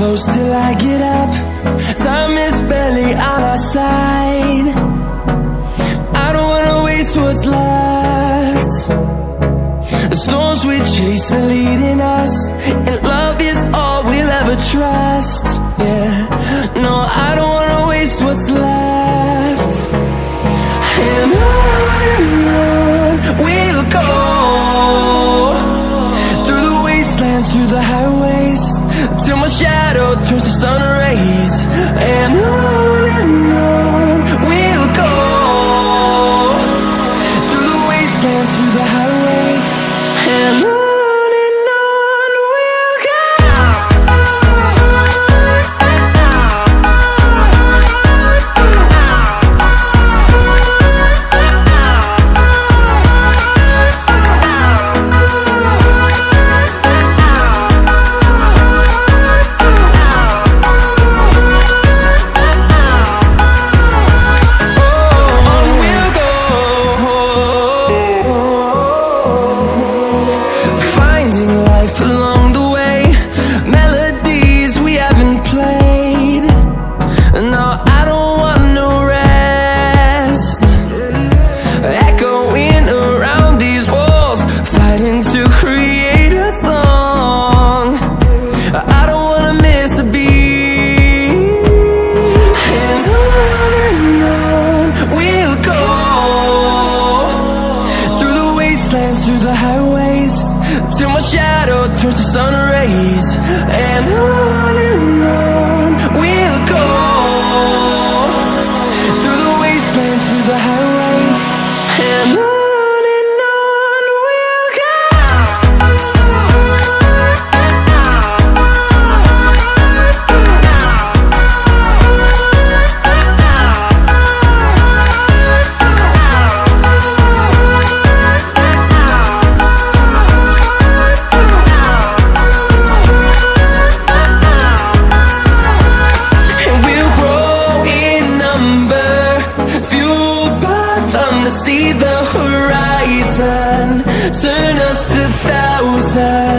close till I get up. Time is barely on our side. I don't wanna waste what's left. The storms we chase are leading us, and love is all we'll ever trust. Yeah, no, I don't wanna waste what's left. And on we'll go, through the wastelands, through the highways, till my shadow turns to sun rays. And on we'll go, through the wastelands, through the highways, and on we'll go. Through the highways, till my shadow turns to sun rays. And on we'll go, through the wastelands, through the highways, and on we'll go. See the horizon, turn us to thousands.